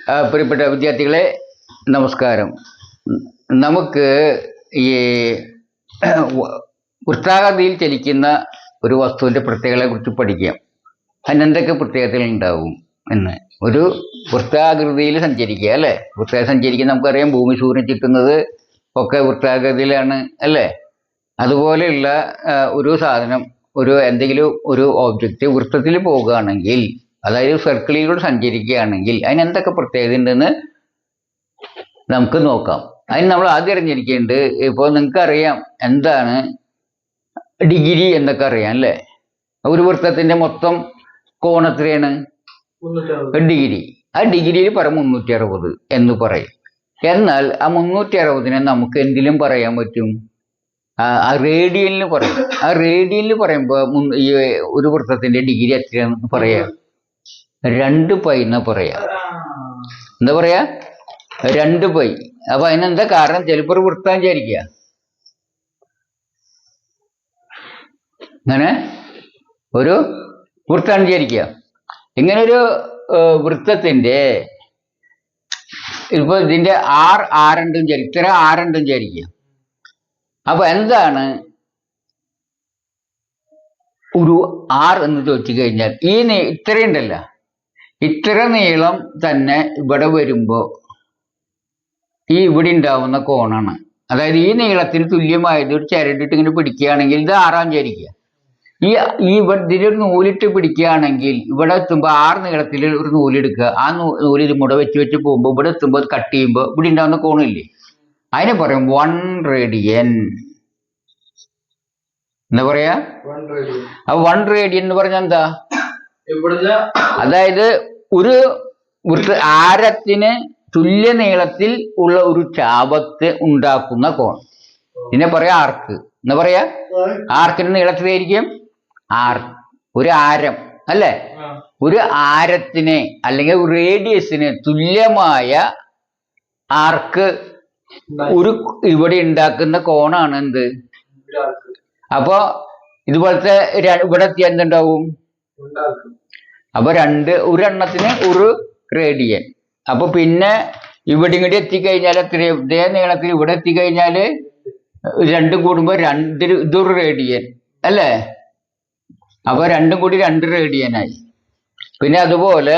പ്രിയപ്പെട്ട വിദ്യാർത്ഥികളെ നമസ്കാരം. നമുക്ക് ഈ വൃത്താകൃതിയിൽ ചലിക്കുന്ന ഒരു വസ്തുവിൻ്റെ പ്രത്യേകതകളെ കുറിച്ച് പഠിക്കാം. അതിനെന്തൊക്കെ പ്രത്യേകതകൾ ഉണ്ടാവും എന്ന്. ഒരു വൃത്താകൃതിയിൽ സഞ്ചരിക്കുക അല്ലേ? വൃത്താകൃതി സഞ്ചരിക്കുക നമുക്കറിയാം. ഭൂമി സൂര്യൻ ചുറ്റുന്നത് ഒക്കെ വൃത്താകൃതിയിലാണ് അല്ലേ? അതുപോലെയുള്ള ഒരു സാധനം, എന്തെങ്കിലും ഒരു ഓബ്ജക്റ്റ് വൃത്തത്തിൽ പോകുകയാണെങ്കിൽ, അതായത് സർക്കിളിലൂടെ സഞ്ചരിക്കുകയാണെങ്കിൽ അതിനെന്തൊക്കെ പ്രത്യേകത ഉണ്ടെന്ന് നമുക്ക് നോക്കാം. അതിന് നമ്മൾ ആദ്യം അറിഞ്ഞിരിക്കേണ്ടത്, ഇപ്പോൾ നിങ്ങൾക്കറിയാം എന്താണ് ഡിഗ്രി എന്നൊക്കെ അറിയാം അല്ലേ? ഒരു വൃത്തത്തിന്റെ മൊത്തം കോൺ എത്രയാണ്? ഡിഗ്രി. ആ ഡിഗ്രിയിൽ പറയും 360 എന്ന് പറയും. എന്നാൽ ആ 360 നമുക്ക് എന്തിലും പറയാൻ പറ്റും? ആ റേഡിയനിൽ പറയും. ആ റേഡിയനിൽ പറയുമ്പോൾ ഈ ഒരു വൃത്തത്തിന്റെ ഡിഗ്രി എത്രയാണെന്ന് പറയാം? 2π എന്ന് പറയാ. എന്താ പറയാ? 2π. അപ്പൊ അതിനെന്താ കാരണം? ചിലപ്പോൾ ഒരു വൃത്തം വിചാരിക്കുക, ഇങ്ങനെ ഒരു വൃത്തം വിചാരിക്കുക. ഇങ്ങനെ ഒരു വൃത്തത്തിന്റെ ഇപ്പൊ ഇതിന്റെ ആറുണ്ടും വിചാരിക്കും, ഇത്ര ആറുണ്ടും വിചാരിക്കുക. അപ്പൊ എന്താണ് ഒരു ആർ എന്ന് ചോദിച്ചു കഴിഞ്ഞാൽ, ഇത്രയുണ്ടല്ല, ഇത്ര നീളം തന്നെ ഇവിടെ വരുമ്പോ ഇവിടെ ഉണ്ടാവുന്ന കോണാണ്. അതായത് ഈ നീളത്തിന് തുല്യമായത് ഒരു ചരടിട്ട് ഇങ്ങനെ പിടിക്കുകയാണെങ്കിൽ ഇത് 6 വിചാരിക്കുക. ഇതിലൊരു നൂലിട്ട് പിടിക്കുകയാണെങ്കിൽ ഇവിടെ എത്തുമ്പോൾ 6 നീളത്തിൽ ഒരു നൂലെടുക്കുക. ആ നൂല് ഇതുമുടെ വെച്ച് പോകുമ്പോൾ ഇവിടെ എത്തുമ്പോൾ കട്ട് ചെയ്യുമ്പോൾ ഇവിടെ ഉണ്ടാവുന്ന കോണില്ലേ, അതിനെ പറയും 1 റേഡിയൻ. എന്താ പറയാ? ആ 1 റേഡിയൻ എന്ന് പറഞ്ഞാൽ എന്താ? അതായത് ഒരു ആരത്തിന് തുല്യ നീളത്തിൽ ഉള്ള ഒരു ചാപത്ത് ഉണ്ടാക്കുന്ന കോൺ. ഇതിനെ പറയാ ആർക്ക്. എന്താ പറയാ? ആർക്കിന്റെ നീളത്തിലായിരിക്കും ആർ. ഒരു ആരം അല്ലേ? ഒരു ആരത്തിന് അല്ലെങ്കിൽ റേഡിയസിന് തുല്യമായ ആർക്ക് ഒരു ഇവിടെ ഉണ്ടാക്കുന്ന കോണാണ് എന്ത്? അപ്പൊ ഇതുപോലത്തെ ഇവിടെ എത്തിയാൽ എന്തുണ്ടാവും? അപ്പൊ ഒരെണ്ണത്തിന് ഒരു റേഡിയൻ. അപ്പൊ പിന്നെ ഇവിടെ ഇങ്ങോട്ട് എത്തിക്കഴിഞ്ഞാൽ എത്രയും ഇതേ നീളത്തിൽ ഇവിടെ എത്തിക്കഴിഞ്ഞാല് 2 കൂടുമ്പോ ഇതൊരു റേഡിയൻ അല്ലേ? അപ്പൊ 2 കൂടി 2 റേഡിയനായി. പിന്നെ അതുപോലെ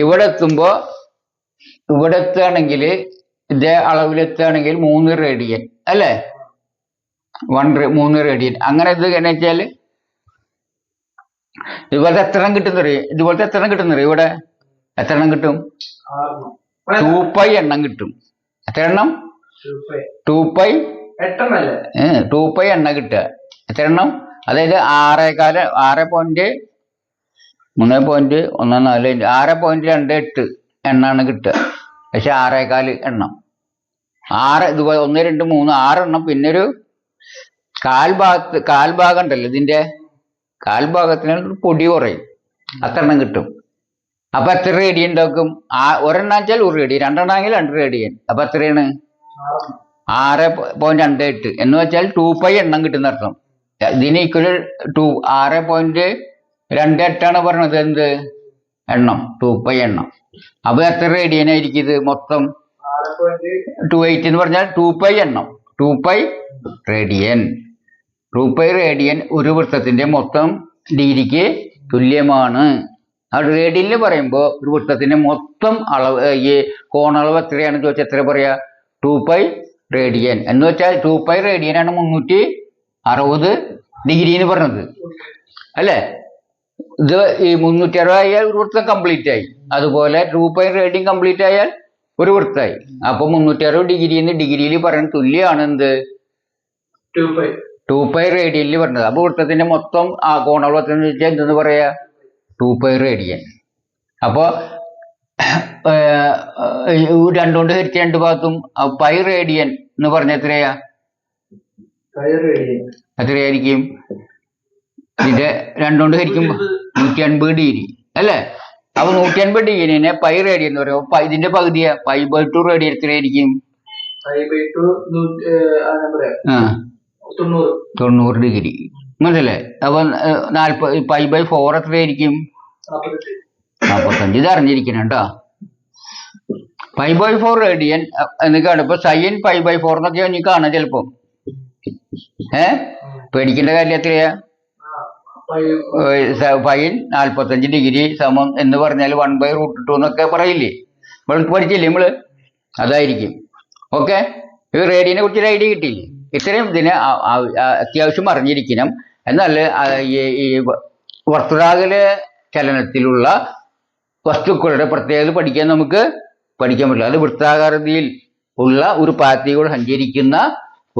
ഇവിടെ എത്തുമ്പോ ഇവിടെ എത്തുകയാണെങ്കിൽ ഇതേ അളവിലെത്തുകയാണെങ്കിൽ 3 റേഡിയൻ അല്ലേ? 3 റേഡിയൻ. അങ്ങനെ ഇത് എങ്ങനെ വെച്ചാല് ഇതുപോലത്തെ എത്ര എണ്ണം കിട്ടുന്നറിയ? ഇവിടെ എത്ര എണ്ണം കിട്ടും? 2π എണ്ണം കിട്ടും. എത്ര എണ്ണം? 2π. 2π എണ്ണം കിട്ടുക. എത്ര എണ്ണം? അതായത് 6.3.14 എണ്ണാണ് കിട്ടുക. പക്ഷെ 6.25 എണ്ണം. 6 ഇതുപോലെ 1 2 3 6 എണ്ണം. പിന്നെ ഒരു കാൽഭാഗം ഉണ്ടല്ലോ, ഇതിന്റെ കാൽഭാഗത്തിന് പൊടി കുറയും. അത്ര എണ്ണം കിട്ടും. അപ്പൊ എത്ര റേഡിയൻ ഉണ്ടാക്കും? ഒരെണ്ണം വെച്ചാൽ 1 റേഡിയൻ, 2 എണ്ണാണെങ്കിൽ 2 റേഡിയൻ. അപ്പൊ എത്രയാണ്? 6.28 എന്ന് വെച്ചാൽ 2π എണ്ണം കിട്ടുന്ന അർത്ഥം. ഇതിന് ഈക്വൽ 6.28 പറഞ്ഞത്. എന്ത് എണ്ണം? 2π എണ്ണം. അപ്പൊ എത്ര റേഡിയൻ ആയിരിക്കും ഇത് മൊത്തം? 2.8 എന്ന് പറഞ്ഞാൽ 2π എണ്ണം. 2π റേഡിയൻ. 2π റേഡിയൻ ഒരു വൃത്തത്തിന്റെ മൊത്തം ഡിഗ്രിക്ക് തുല്യമാണ്. ആ റേഡിയനിൽ പറയുമ്പോൾ ഒരു വൃത്തത്തിന്റെ മൊത്തം അളവ്, ഈ കോണളവ് എത്രയാണെന്ന് ചോദിച്ചാൽ എത്ര പറയാ? 2π റേഡിയൻ. എന്ന് വെച്ചാൽ 2π റേഡിയനാണ് 360 ഡിഗ്രി എന്ന് പറഞ്ഞത് അല്ലേ? ഇത് ഈ 360 ആയാൽ ഒരു വൃത്തം കംപ്ലീറ്റ് ആയി. അതുപോലെ 2π റേഡിയൻ കംപ്ലീറ്റ് ആയാൽ ഒരു വൃത്തമായി. അപ്പൊ 360 ഡിഗ്രിയിൽ പറയുന്നത് തുല്യമാണ് എന്ത്? 2π റേഡിയനിൽ പറഞ്ഞത്. അപ്പൊ വൃത്തത്തിന്റെ മൊത്തം ആ കോണളവ് എത്രയെന്ന് വെച്ചാൽ എന്തെന്ന് പറയാ? 2π റേഡിയൻ. അപ്പൊ 2 കൊണ്ട് ഹരിച്ച 2 ഭാഗത്തും π റേഡിയൻ എന്ന് പറഞ്ഞ എത്രയാ? എത്രയായിരിക്കും? ഇതിന്റെ 2 കൊണ്ട് ഹരിക്കുമ്പോ 180 ഡിഗ്രി അല്ലേ? അപ്പൊ 180 ഡിഗ്രിനെ π റേഡിയൻ എന്ന് പറയുമ്പോ ഇതിന്റെ പകുതിയാ. π/2 റേഡിയൻ എത്രയായിരിക്കും? 90 ഡിഗ്രി. മനസ്സിലെ? അപ്പൊ 40 π/4 എത്രയായിരിക്കും? 45. ഇത് അറിഞ്ഞിരിക്കണം കേട്ടോ. π/4 റേഡിയൻ എന്ന് കാണും. ഇപ്പൊ sin π/4 എന്നൊക്കെ നീ കാണാം ചിലപ്പോ. പേടിക്കേണ്ട കാര്യം എത്രയാ? sin 45 ഡിഗ്രി സമം എന്ന് പറഞ്ഞാൽ 1/√2 എന്നൊക്കെ പറയില്ലേ, പഠിച്ചില്ലേ നമ്മള്? അതായിരിക്കും. ഓക്കെ, ഈ റേഡിയനെ കുറിച്ചൊരു ഐഡിയ കിട്ടിയില്ലേ? ഇത്രയും ഇതിനെ അത്യാവശ്യം അറിഞ്ഞിരിക്കണം. എന്നാൽ ഈ വർത്തുളാകല ചലനത്തിലുള്ള വസ്തുക്കളുടെ പ്രത്യേകത പഠിക്കാൻ പറ്റില്ല. അത് വൃത്താകൃതിയിൽ ഉള്ള ഒരു പാത്തിലൂടെ സഞ്ചരിക്കുന്ന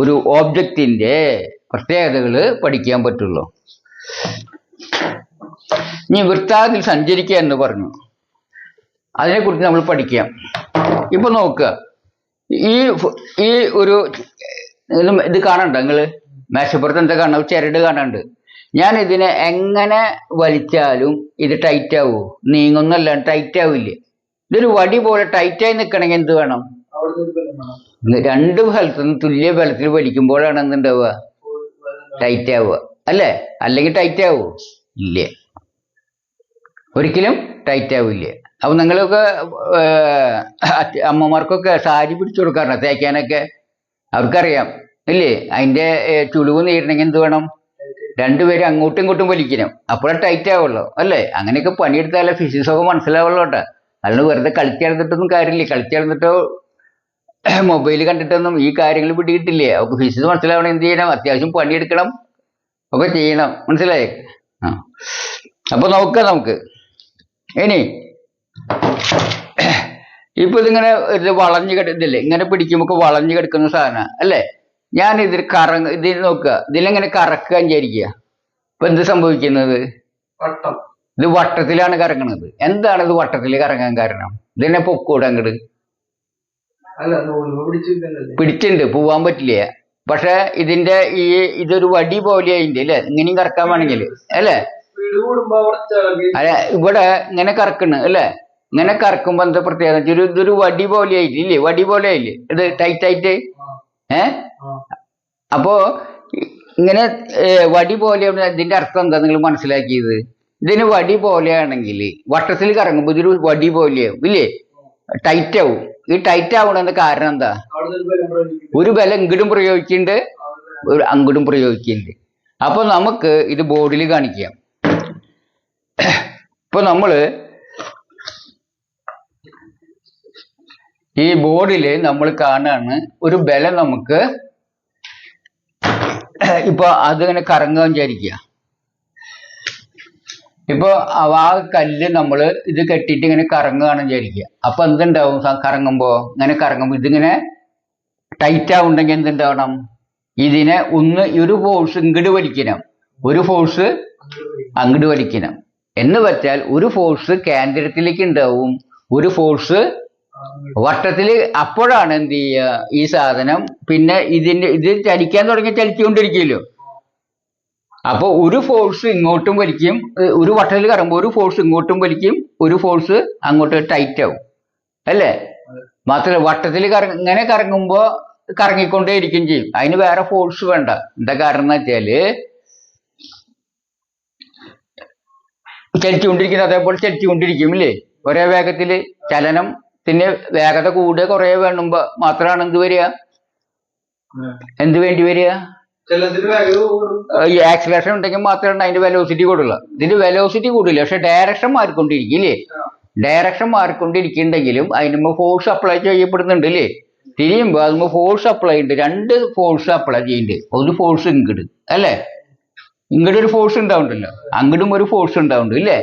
ഒരു ഓബ്ജക്റ്റിന്റെ പ്രത്യേകതകൾ പഠിക്കാൻ പറ്റുള്ളൂ. ഇനി വൃത്താകൃതിയിൽ സഞ്ചരിക്കുക എന്ന് പറഞ്ഞു, അതിനെക്കുറിച്ച് നമ്മൾ പഠിക്കാം. ഇപ്പൊ നോക്കുക, ഈ ഒരു ഇത് കാണണ്ട നിങ്ങള്? മേശപ്പുറത്ത് എന്താ കാണുക? ചരട് കാണാണ്ട്. ഞാൻ ഇതിനെ എങ്ങനെ വലിച്ചാലും ഇത് ടൈറ്റ് ആവൂ? നീങ്ങുന്നല്ല, ടൈറ്റ് ആവില്ലേ? ഇതൊരു വടി പോലെ ടൈറ്റായി നിൽക്കണമെങ്കിൽ എന്ത് വേണം? രണ്ട് സ്ഥലത്തുനിന്ന് തുല്യ ബലത്തിൽ വലിക്കുമ്പോഴാണ് എന്തുണ്ടാവുക? ടൈറ്റ് ആവുക അല്ലേ? അല്ലെങ്കിൽ ടൈറ്റ് ആവൂ? ഇല്ല, ഒരിക്കലും ടൈറ്റ് ആവില്ല. അപ്പൊ നിങ്ങളൊക്കെ അമ്മമാർക്കൊക്കെ സാരി പിടിച്ചു കൊടുക്കാറുണ്ട് തേക്കാനൊക്കെ, അവർക്കറിയാം ഇല്ലേ? അതിന്റെ ചുളിവ് നേരിടണമെങ്കിൽ എന്ത് വേണം? രണ്ടുപേരും അങ്ങോട്ടും ഇങ്ങോട്ടും വലിക്കണം, അപ്പോഴേ ടൈറ്റ് ആവുള്ളൂ അല്ലേ? അങ്ങനെയൊക്കെ പണിയെടുത്താലേ ഫിസിക്സ് ഒക്കെ മനസ്സിലാവുള്ളൂ കേട്ടോ. അല്ലാണ്ട് വെറുതെ കളിച്ചെടുത്തിട്ടൊന്നും കാര്യമില്ല. കളിച്ചെടുത്തിട്ടോ മൊബൈൽ കണ്ടിട്ടൊന്നും ഈ കാര്യങ്ങൾ പിടികിട്ടില്ലേ. അവർക്ക് ഫിസിക്സ് മനസ്സിലാവണം എന്ത് ചെയ്യണം? അത്യാവശ്യം പണിയെടുക്കണം, ഒക്കെ ചെയ്യണം. മനസ്സിലായേ? അപ്പൊ നോക്കാം നമുക്ക്. ഇനി ഇപ്പൊ ഇതിങ്ങനെ വളഞ്ഞു ഇതില്ലേ, ഇങ്ങനെ പിടിക്കുമ്പോ വളഞ്ഞു കിടക്കുന്ന സാധനം അല്ലേ? ഞാൻ ഇതിൽ ഇതിൽ നോക്കുക, ഇതിലെങ്ങനെ കറക്കുക വിചാരിക്കുക. ഇപ്പൊ എന്ത് സംഭവിക്കുന്നത്? ഇത് വട്ടത്തിലാണ് കറങ്ങുന്നത്. എന്താണ് ഇത് വട്ടത്തിൽ കറങ്ങാൻ കാരണം? ഇതിനെ പൊക്കൂടെ അങ്ങോട്ട് പിടിച്ചിട്ടുണ്ട്, പോവാൻ പറ്റില്ല. പക്ഷെ ഇതിന്റെ ഇതൊരു വടി പോലെ അതിന്റെ അല്ലേ, ഇങ്ങനെയും കറക്കാൻ വേണമെങ്കിൽ അല്ലേ? അല്ല, ഇവിടെ ഇങ്ങനെ കറക്കണ് അല്ലേ? ഇങ്ങനെ കറക്കുമ്പോ എന്താ പ്രത്യേകത? ഇതൊരു വടി പോലെ ആയില്ലേ? ഇല്ലേ, വടി പോലെ ആയില്ലേ ഇത് ടൈറ്റ് ആയിട്ട്? അപ്പോ ഇങ്ങനെ വടി പോലെ ഇതിന്റെ അർത്ഥം എന്താ നിങ്ങൾ മനസ്സിലാക്കിയത്? ഇതിന് വടി പോലെയാണെങ്കിൽ വട്ടത്തിൽ കറങ്ങുമ്പോ ഇതൊരു വടി പോലെയാവും ഇല്ലേ? ടൈറ്റ് ആവും. ഈ ടൈറ്റ് ആവണതിന്റെ കാരണം എന്താ? ഒരു ബലം ഇങ്ങോട്ടും പ്രയോഗിക്കുന്നുണ്ട്, ഒരു അങ്ങോട്ടും പ്രയോഗിക്കുന്നുണ്ട്. അപ്പൊ നമുക്ക് ഇത് ബോർഡിൽ കാണിക്കാം. ഇപ്പൊ നമ്മള് ഈ ബോർഡിൽ നമ്മൾ കാണാണ് ഒരു ബലം നമുക്ക് ഇപ്പൊ അതിങ്ങനെ കറങ്ങാൻ വിചാരിക്കുക. ഇപ്പൊ ആ കല്ല് നമ്മള് ഇത് കെട്ടിയിട്ട് ഇങ്ങനെ കറങ്ങുകയാണെന്ന് വിചാരിക്കുക. അപ്പൊ എന്തുണ്ടാവും? കറങ്ങുമ്പോ ഇതിങ്ങനെ ടൈറ്റ് ആവുണ്ടെങ്കിൽ എന്തുണ്ടാവണം? ഇതിനെ ഒരു ഫോഴ്സ് ഇങ്ങോട്ട് വലിക്കണം, ഒരു ഫോഴ്സ് അങ്ങോട്ട് വലിക്കണം. എന്ന് വെച്ചാൽ ഒരു ഫോഴ്സ് കേന്ദ്രത്തിലേക്ക് ഉണ്ടാവും, ഒരു ഫോഴ്സ് വട്ടത്തില്. അപ്പോഴാണ് എന്ത് ചെയ്യുക? ഈ സാധനം പിന്നെ ഇത് ചലിക്കാൻ തുടങ്ങി ചലിച്ചുകൊണ്ടിരിക്കുമല്ലോ. അപ്പൊ ഒരു ഫോഴ്സ് ഇങ്ങോട്ടും വലിക്കും, ഒരു വട്ടത്തിൽ കറങ്ങുമ്പോൾ ഒരു ഫോഴ്സ് ഇങ്ങോട്ടും വലിക്കും, ഒരു ഫോഴ്സ് അങ്ങോട്ട് ടൈറ്റ് ആവും അല്ലേ? മാത്രമല്ല വട്ടത്തിൽ ഇങ്ങനെ കറങ്ങുമ്പോ കറങ്ങിക്കൊണ്ടേ ഇരിക്കുകയും ചെയ്യും. അതിന് വേറെ ഫോഴ്സ് വേണ്ട. എന്താ കാരണം എന്ന് വെച്ചാല് ചലിച്ചുകൊണ്ടിരിക്കുന്നത് അതേപോലെ ചലിച്ചുകൊണ്ടിരിക്കും ഇല്ലേ? ഒരേ വേഗത്തില് ചലനത്തിന് വേഗത കൂടുക കുറേ വേണ്ടുമ്പോ മാത്രമാണ് എന്ത് വരിക? എന്ത് വേണ്ടി വരിക? ഈ ആക്സിലേഷൻ ഉണ്ടെങ്കിൽ മാത്രമാണ് അതിന്റെ വെലോസിറ്റി കൂടുള്ളൂ. ഇതിന്റെ വെലോസിറ്റി കൂടില്ല, പക്ഷെ ഡയറക്ഷൻ മാറിക്കൊണ്ടിരിക്കും ഇല്ലേ? ഡയറക്ഷൻ മാറിക്കൊണ്ടിരിക്കുന്നുണ്ടെങ്കിലും അതിന് ഫോഴ്സ് അപ്ലൈ ചെയ്യപ്പെടുന്നുണ്ട് ഇല്ലേ? തിരിയുമ്പോ അതിന് ഫോഴ്സ് അപ്ലൈ ഉണ്ട്, രണ്ട് ഫോഴ്സ് അപ്ലൈ ചെയ്യുന്നുണ്ട്. ഒരു ഫോഴ്സ് ഇങ്ങോട്ട് അല്ലേ? ഇങ്ങോട്ട് ഒരു ഫോഴ്സ് ഉണ്ടാവുന്നുണ്ടല്ലോ, അങ്ങോട്ടും ഒരു ഫോഴ്സ് ഉണ്ടാവുന്നുണ്ട് ഇല്ലേ?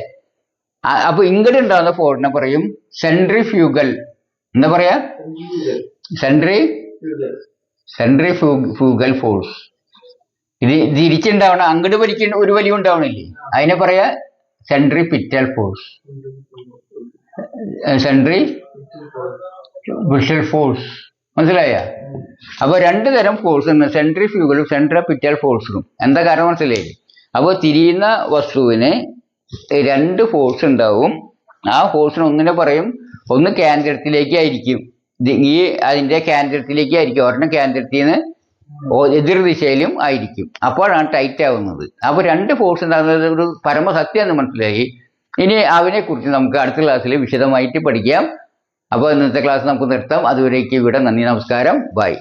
അപ്പൊ ഇങ്ങോട്ട് ഉണ്ടാവുന്ന ഫോഴ്സിനെ പറയും സെൻട്രിഫ്യൂഗൽ. എന്താ പറയാ? Centrifugal force. ഇത് തിരിച്ചുണ്ടാവണം, അങ്ങോട്ട് വലിക്കുന്ന ഒരു വലിയ ഉണ്ടാവണില്ലേ, അതിനെ പറയാ സെൻട്രിപിറ്റൽ ഫോഴ്സ്. സെൻട്രിപിറ്റൽ ഫോഴ്സ് മനസ്സിലായ? അപ്പൊ രണ്ടു തരം ഫോഴ്സ് ഉണ്ട്, സെൻട്രിഫ്യൂഗലും സെൻട്രിപിറ്റൽ ഫോഴ്സും. എന്താ കാരണം മനസ്സിലായില്ലേ? അപ്പോൾ തിരിയുന്ന വസ്തുവിന് രണ്ട് ഫോഴ്സ് ഉണ്ടാവും. ആ ഫോഴ്സിന് ഒന്നിനെ പറയും, ഒന്ന് കേന്ദ്രത്തിലേക്കായിരിക്കും, അതിന്റെ കേന്ദ്രത്തിലേക്കായിരിക്കും, ഒരെണ്ണം കേന്ദ്രത്തിൽ നിന്ന് എതിർ ദിശയിലും ആയിരിക്കും. അപ്പോഴാണ് ടൈറ്റ് ആവുന്നത്. അപ്പോൾ രണ്ട് ഫോഴ്സ് ഉണ്ടാകുന്നത് ഒരു പരമസത്യം എന്ന് മനസ്സിലായി. ഇനി അതിനെക്കുറിച്ച് നമുക്ക് അടുത്ത ക്ലാസ്സിൽ വിശദമായിട്ട് പഠിക്കാം. അപ്പോൾ ഇന്നത്തെ ക്ലാസ് നമുക്ക് നിർത്താം. അതുവരേക്ക് ഇവിടെ നന്ദി, നമസ്കാരം, ബൈ.